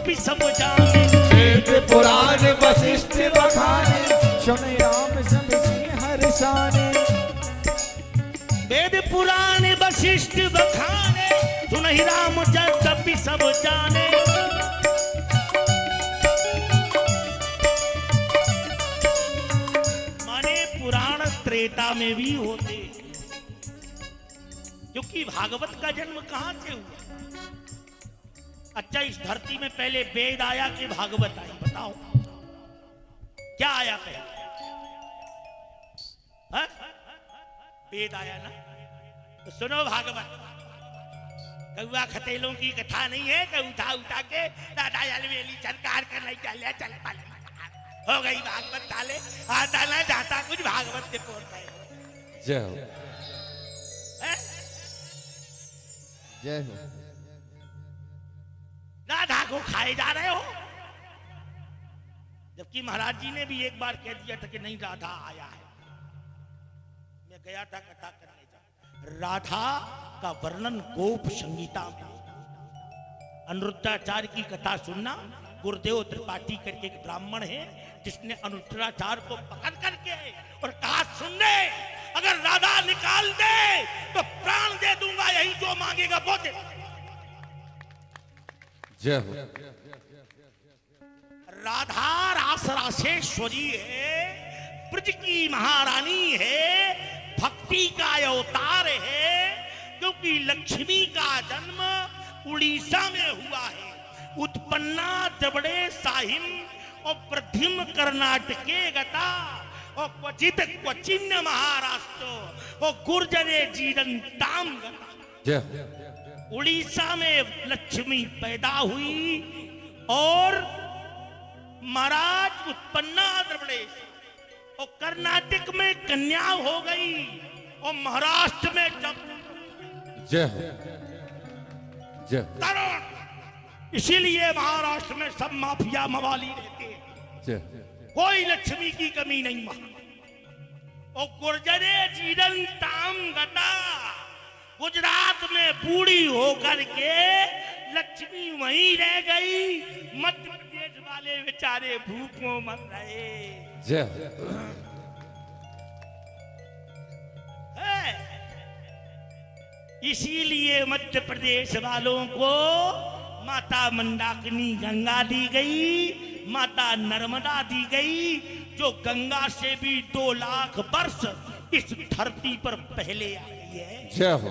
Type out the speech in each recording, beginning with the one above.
तभी सब जाने। वेद पुराण वशिष्ठ बखाने, सुने राम सब सिंह हर्षाने। वेद पुराण वशिष्ठ बखाने, सुनहि राम तभी सब जाने। माने पुराण त्रेता में भी होते, क्योंकि भागवत का जन्म कहां से हुआ? अच्छा, इस धरती में पहले वेद आया कि भागवत आई? बताओ क्या आया पहले? हा? वेद आया ना? तो सुनो भागवत। कौआ खतेलों की कथा नहीं है कि उठा उठा के दादा अलवेली सरकार कर नहीं चल चल पाले हो गई भागवत डाले आता ना जाता कुछ भागवत से बोल रहे। जय हो हैं? जय हो। राधा को खाए जा रहे हो, जबकि महाराज जी ने भी एक बार कह दिया था कि नहीं राधा आया है। मैं गया था कथा करने जा, राधा का वर्णन गोप संगीता में। अनिरुद्धाचार्य की कथा सुनना। गुरुदेव त्रिपाठी करके एक ब्राह्मण है जिसने अनिरुद्धाचार्य को पकड़ करके और कहा, सुन ले, अगर राधा निकाल दे तो प्राण दे दूंगा, यही जो मांगेगा वो दे। जय हो। राधा रास रासेश्वरी है, ब्रज की महारानी है, भक्ति का अवतार है, क्योंकि लक्ष्मी का जन्म उड़ीसा में हुआ है। उत्पन्ना द्रविड़े साहिम और प्रथिम कर्नाटके गता और क्वचित क्वचिन्न महाराष्ट्र और गुर्जरे जीरंताम गता। जय हो। उड़ीसा में लक्ष्मी पैदा हुई और महाराज उत्पन्ना द्रविड़े और कर्नाटक में कन्या हो गई और महाराष्ट्र में जब जय हो। जय हो। तरुण। इसीलिए महाराष्ट्र में सब माफिया मवाली रहते हैं। जय हो। कोई लक्ष्मी की कमी नहीं वहां। और गुर्जरे जीवन ताम गता, गुजरात में बूढ़ी होकर के लक्ष्मी वहीं रह गई, मध्य प्रदेश वाले बेचारे भूखों मर रहे। जय हो। इसीलिए मध्य प्रदेश वालों को माता मंदाकिनी गंगा दी गई, माता नर्मदा दी गई, जो गंगा से भी 2 लाख वर्ष इस धरती पर पहले आई है। जय हो।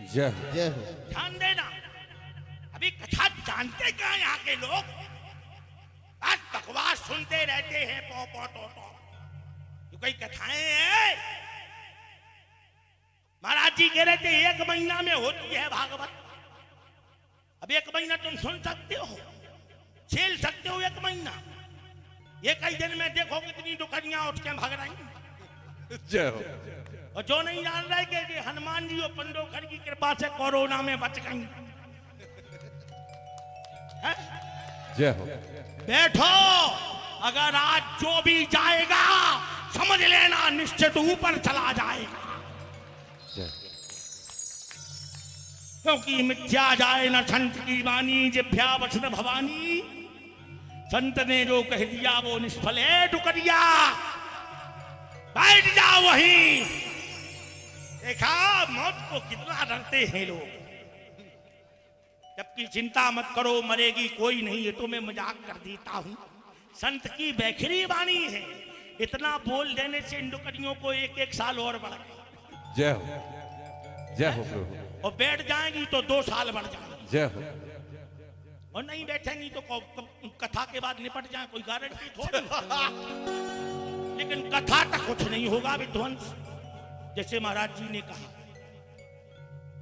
जय हो। जय हो। ध्यान देना, अभी कथा जानते क्या यहाँ के लोग? आज बकवास सुनते रहते हैं, पौ पौ टो टो। ये कोई कथाएं हैं? महाराज जी कह रहे थे 1 महीना में होती है भागवत। अब 1 महीना तुम सुन सकते हो, झेल सकते हो 1 महीना? ये कई दिन में देखो कितनी दुखनियां उठ के भाग रही। जय हो। और जो नहीं जान रहे कि हनुमान जी और पंडोखर की कृपा से कोरोना में बच गई। जय हो। बैठो, अगर आज जो भी जाएगा समझ लेना निश्चित ऊपर चला जाएगा, क्योंकि मिथ्या जाए न संत की वाणी, जिभ्या वचन भवानी। संत ने जो कह दिया वो निष्फल है टुकड़िया। बैठ जाओ वहीं। देखा मौत को कितना डरते हैं लोग, जबकि चिंता मत करो, मरेगी कोई नहीं, ये तो मैं मजाक कर देता हूं। संत की बैखरी वाणी है, इतना बोल देने से इन टुकड़ियों को 1-1 साल और बढ़ गए। जय हो। जय हो प्रभु। और बैठ जाएंगी तो 2 साल बढ़ जाएंगी। जय हो। और नहीं बैठेंगी तो कथा के बाद निपट जाए, कोई गारंटी थोड़ी। लेकिन कथा तक कुछ नहीं होगा विध्वंस, जैसे महाराज जी ने कहा,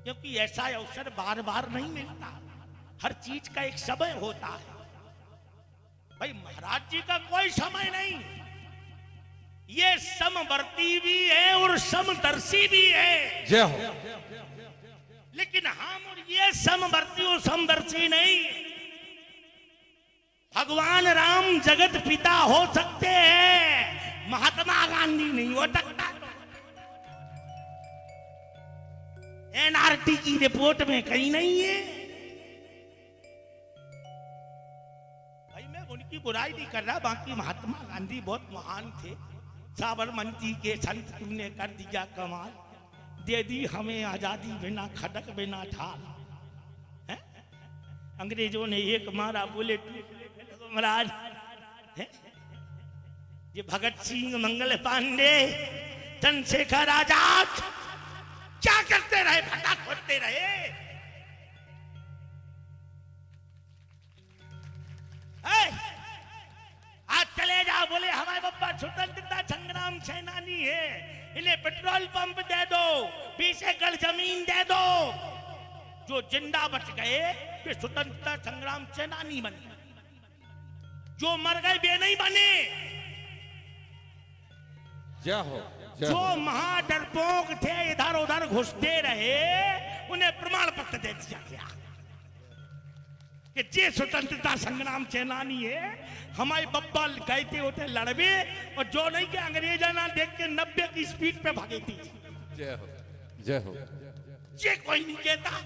क्योंकि ऐसा अवसर बार बार नहीं मिलता। हर चीज का एक समय होता है। भाई महाराज जी का कोई समय नहीं, ये समवर्ती भी है और समदर्शी भी है। जय हो। लेकिन हम और ये समवर्ती और समदर्शी नहीं। भगवान राम जगत पिता हो सकते हैं, महात्मा गांधी नहीं हो सकता। एनआरटी की रिपोर्ट में कहीं नहीं है। उनकी बुराई नहीं कर रहा, बाकी महात्मा गांधी बहुत महान थे। साबरमती के संत तुमने कर दिया कमाल, दे दी हमें आजादी बिना खटक बिना ढाल। हैं? अंग्रेजों ने एक मारा, बोले महाराज ये भगत सिंह, मंगल पांडे, चंद्रशेखर आजाद क्या करते रहे, फटा खोदते रहे। आज चले जाओ, बोले हमारे बब्बा स्वतंत्रता संग्राम सेनानी है, इन्हें पेट्रोल पंप दे दो, 20 एकड़ जमीन दे दो। जो जिंदा बच गए वे स्वतंत्रता संग्राम सेनानी बन गए, जो मर गए वे नहीं बने। जय हो, जय जो हो। महाडरपोक थे, इधर उधर घुसते रहे, उन्हें प्रमाण पत्र दे दिया गया कि जे स्वतंत्रता संग्राम सेनानी है। हमारे बब्बा गए थे उठे लड़वे, और जो नहीं के अंग्रेजा ना देख के 90 की स्पीड पे भागे थी। जय हो, जय हो। ये कोई नहीं कहता है?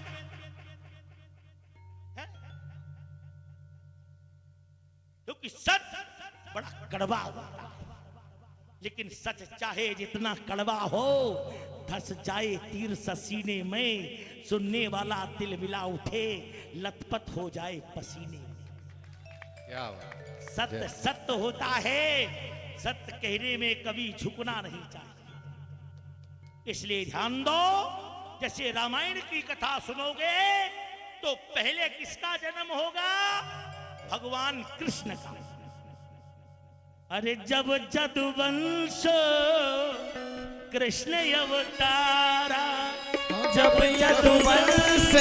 क्योंकि सच बड़ा कड़वा होता है, लेकिन सच चाहे जितना कड़वा हो, धस जाए तीर सीने में, सुनने वाला दिल मिला उठे, लथपथ हो जाए पसीने में। क्या बात। सत्य सत्य होता है, सत्य कहने में कभी झुकना नहीं चाहिए। इसलिए ध्यान दो, जैसे रामायण की कथा सुनोगे तो पहले किसका जन्म होगा? भगवान कृष्ण का। अरे जब जदुवंश कृष्ण अवतारा, जब यदुवंश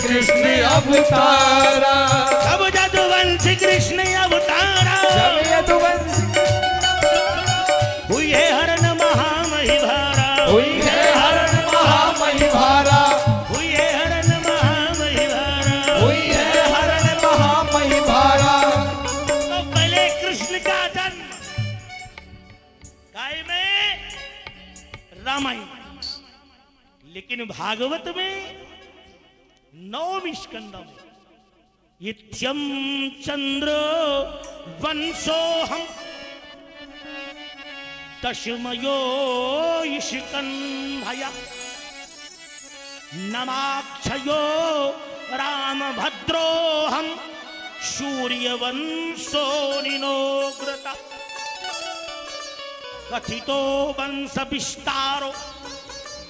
कृष्ण अवतारा, जब जदुवंश कृष्ण अवतारा, जब यदुवंश हुई है हरण महामहिभारा, हुई है हरण महामहिभारा, हुई है हरण महामहिभारा, हुई है हरण महामहिभारा। तो पहले कृष्ण का जन्म काय में? रामायण। लेकिन भागवत में 9वें स्कंद में इत्यं चंद्र वंशोहम दशमयो स्कंधया नमाक्षयो रामभद्रोहम सूर्यवंशो निनोग्रता कथितो वंश विस्तारो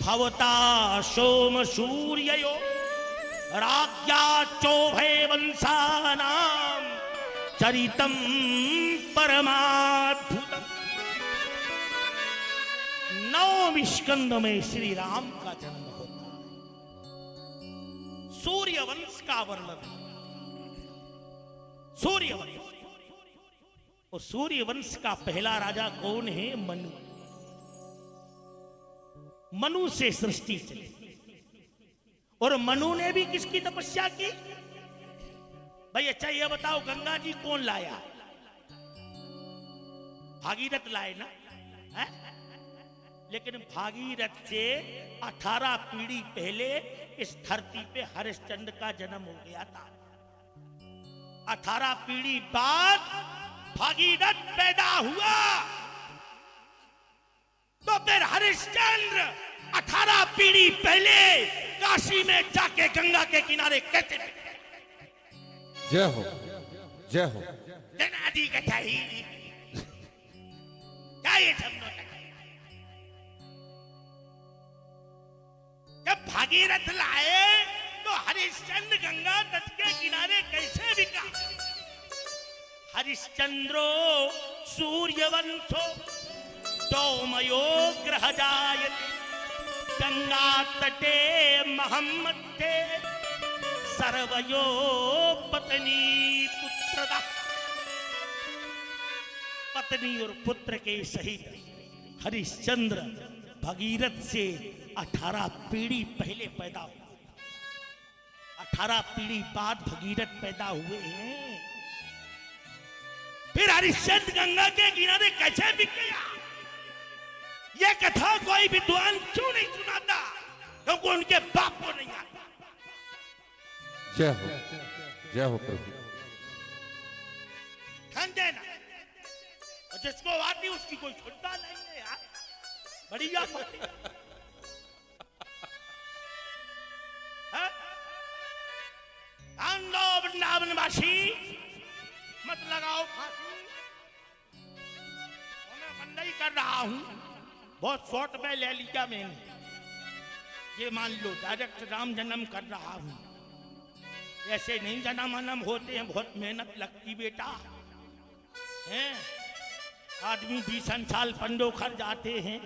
भवता सोम सूर्ययो राज्ञा चोभय वंशानां चरितं परमाद्भुतम्। 9वें स्कंद में श्री राम का जन्म होता है। सूर्य वंश का वर्णन। सूर्य वंश, और सूर्य वंश का पहला राजा कौन है? मनु। मनु से सृष्टि चली, और मनु ने भी किसकी तपस्या की भाई? अच्छा ये बताओ, गंगा जी कौन लाया? भागीरथ लाए ना, है? लेकिन भागीरथ से 18 पीढ़ी पहले इस धरती पे हरिश्चंद्र का जन्म हो गया था। 18 पीढ़ी बाद भागीरथ पैदा हुआ, तो फिर हरिश्चंद्र 18 पीढ़ी पहले काशी में जाके गंगा के किनारे कैसे? जय हो, जय हो। जनादि कथा ही क्या ये सब नाटक? जब भागीरथ लाए तो हरिश्चंद्र गंगा तट के किनारे कैसे बिका? हरिश्चंद्रो सूर्यवंशो दौमयो ग्रह जायते गंगा तटे महम्मते सर्वयो पत्नी पुत्रदा। पत्नी और पुत्र के सहित हरिश्चंद्र भगीरथ से 18 पीढ़ी पहले पैदा हुए। 18 पीढ़ी बाद भगीरथ पैदा हुए हैं। फिर हरिश्चंद्र गंगा के किनारे कैसे बिक गया? यह कथा कोई विद्वान क्यों नहीं सुनाता? क्योंकि उनके बाप को नहीं आता। जय हो, जय हो प्रभु। जिसको आती उसकी कोई सुनता नहीं है यार, बढ़िया बात है। लो वृंदावनवासी, मत लगाओ फांसी। मैं बंदा ही कर रहा हूं, बहुत शॉर्ट में ले लिया मैंने। ये मान लो डायरेक्ट राम जन्म कर रहा हूं, ऐसे नहीं जन्म अनम होते हैं, बहुत मेहनत लगती बेटा हैं। आदमी 20 साल पंडोखर जाते हैं,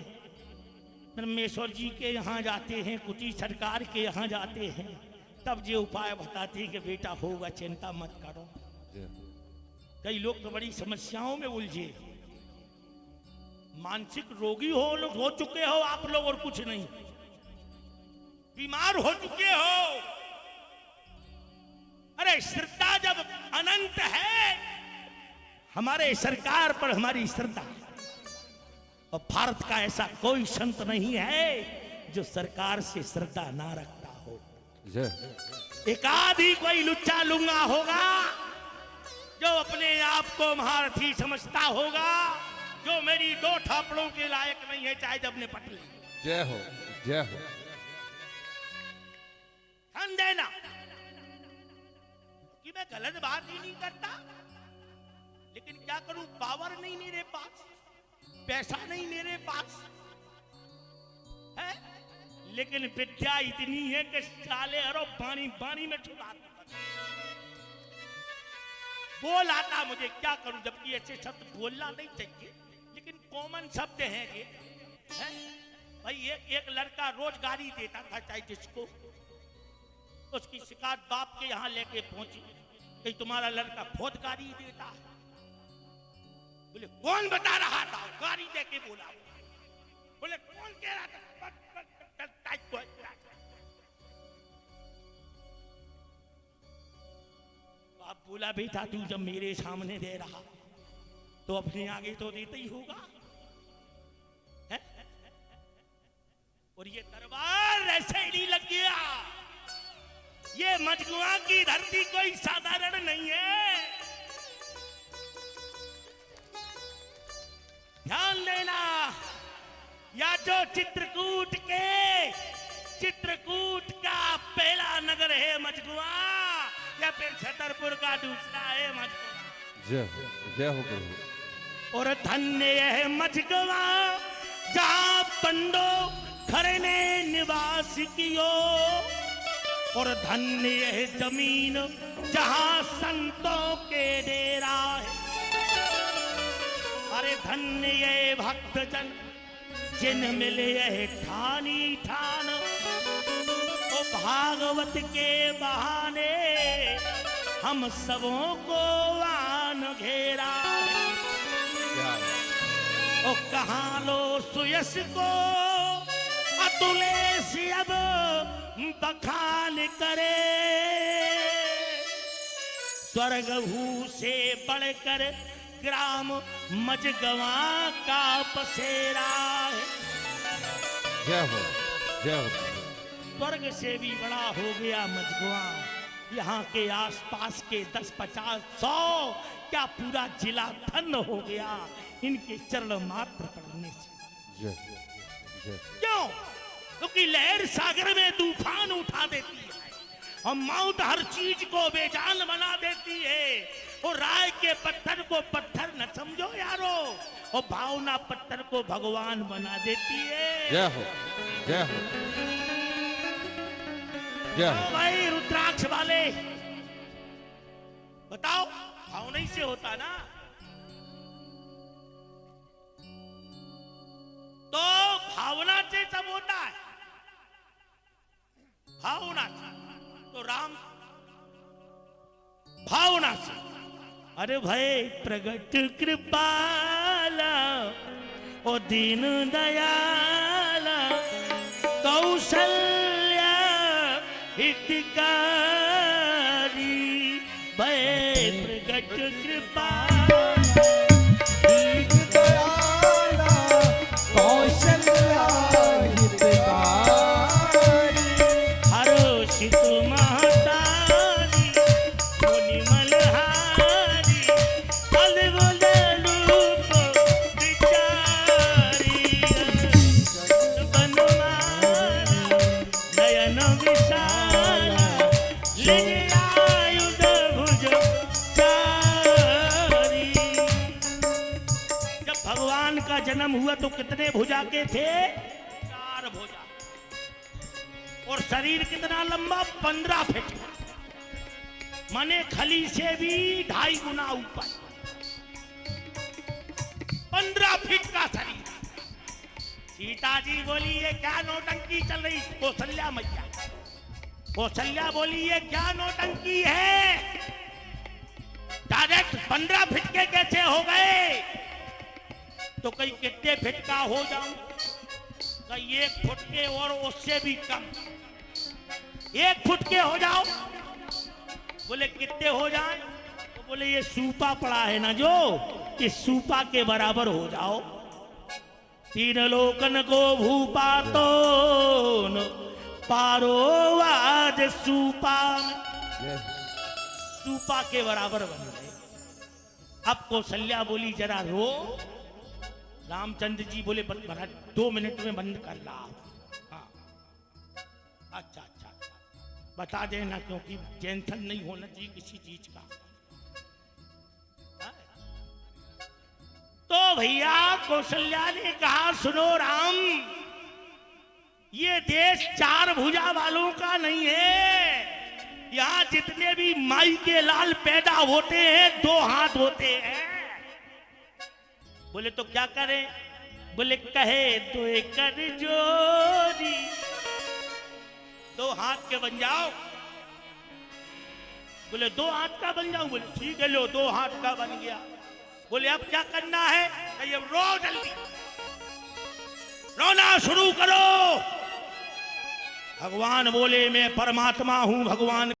परमेश्वर जी के यहाँ जाते हैं, कुटी सरकार के यहाँ जाते हैं, तब ये उपाय बताते हैं कि बेटा होगा, चिंता मत करो। कई लोग तो बड़ी समस्याओं में उलझे, मानसिक रोगी हो चुके हो आप लोग, और कुछ नहीं, बीमार हो चुके हो। अरे श्रद्धा जब अनंत है, हमारे सरकार पर हमारी श्रद्धा, और भारत का ऐसा कोई संत नहीं है जो सरकार से श्रद्धा ना रखता हो। एक आधी कोई लुच्चा लुंगा होगा जो अपने आप को महारथी समझता होगा, जो मेरी 2 थापड़ों के लायक नहीं है, चाहे जब निपट ले। जय हो, जय हो। ध्यान देना कि मैं गलत बात ही नहीं करता, लेकिन क्या करूं, पावर नहीं मेरे पास, पैसा नहीं मेरे पास है, लेकिन विद्या इतनी है कि साले अरो पानी पानी में छुपा बोल आता मुझे, क्या करूं, जबकि ऐसे शब्द बोलना नहीं चाहिए, लेकिन कॉमन शब्द हैं ये है? भाई एक लड़का रोज गाली देता था, चाहे जिसको, उसकी शिकायत बाप के यहाँ लेके पहुंची कि तुम्हारा लड़का बहुत गाली देता है। बोले कौन बता रहा था, गाली दे के बोला। बोले कौन कह रहा था, बाप बोला बेटा तू जब मेरे सामने दे रहा तो अपने आगे तो देता ही होगा है? और ये तलवार ऐसे ही नहीं लग गया, ये मजगुआ की धरती कोई साधारण नहीं है। ध्यान देना, या जो चित्रकूट का पहला नगर है मजगुआ, या फिर छतरपुर का दूसरा है मजगुआ। जय हो प्रभु। और धन्य है मजगुआ जहां पंडो खरे ने निवास कियो, और धन्य है जमीन जहां संतों के डेरा है। अरे धन्य ये भक्तजन जिन मिले है ठानी ठान, ओ भागवत के बहाने हम सबों को आन घेरा है। ओ कहाँ लो सुयस को अतुले से अब बखान करे, स्वर्ग भू से बढ़कर ग्राम मजगवा का बसेरा है। जय हो, जय हो। स्वर्ग से भी बड़ा हो गया मजगवा, यहाँ के आसपास के 10, 50, 100 क्या पूरा जिला धन्य हो गया इनके चरण मात्र पड़ने से। जय जय। क्यों? क्योंकि लहर सागर में तूफान उठा देती है, और मौत हर चीज को बेजान बना देती है। और राय के पत्थर को पत्थर न समझो यारो, और भावना पत्थर को भगवान बना देती है। जय हो, जय हो, जय हो। भाई रुद्राक्ष वाले बताओ, भावना ही से होता ना, तो भावना से सब होता है, भावना से। तो राम भावना से, अरे भाई प्रगट कृपाला ओ दीन दयाला कौशल्या हितकारी, भय प्रगट कृपाला दीन दयाला कौशल्या हितकारी, हर्षित महतारी मुनि मलहारी, बल बल रूप जन्म हुआ तो कितने भुजा के थे? 4 भुजा। और शरीर कितना लंबा? 15 फीट। माने खली से भी 2.5 गुना ऊपर। 15 फीट का शरीर। सीता जी बोली ये क्या नौटंकी चल रही? कौशल्या मैया, कौशल्या बोली ये क्या नौटंकी है? डायरेक्ट 15 फीट के कैसे हो गए? तो कहीं कितने फीट का हो जाऊं? कहीं 1 फुट के और उससे भी कम। 1 फुट के हो जाओ। बोले कितने हो जाए? तो बोले ये सूपा पड़ा है ना जो, इस सूपा के बराबर हो जाओ। 3 लोकन को भूपा तो पारो आज सूपा में। सूपा के बराबर बन गए। अब कौशल्या बोली जरा रो। रामचंद्र जी बोले महाराज 2 मिनट में बंद कर ला। हाँ अच्छा अच्छा अच्छा बता देना, क्योंकि टेंशन नहीं होना चाहिए किसी चीज का। हाँ? तो भैया कौशल्या ने कहा सुनो राम, ये देश 4 भुजा वालों का नहीं है। यहाँ जितने भी माई के लाल पैदा होते हैं 2 हाथ होते हैं। बोले तो क्या करें? बोले कहे तो एक कर जोरी, 2 हाथ के बन जाओ। बोले 2 हाथ का बन जाऊं? बोले ठीक है लो 2 हाथ का बन गया। बोले अब क्या करना है? कहिए रो जल्दी, रोना शुरू करो। भगवान बोले मैं परमात्मा हूं, भगवान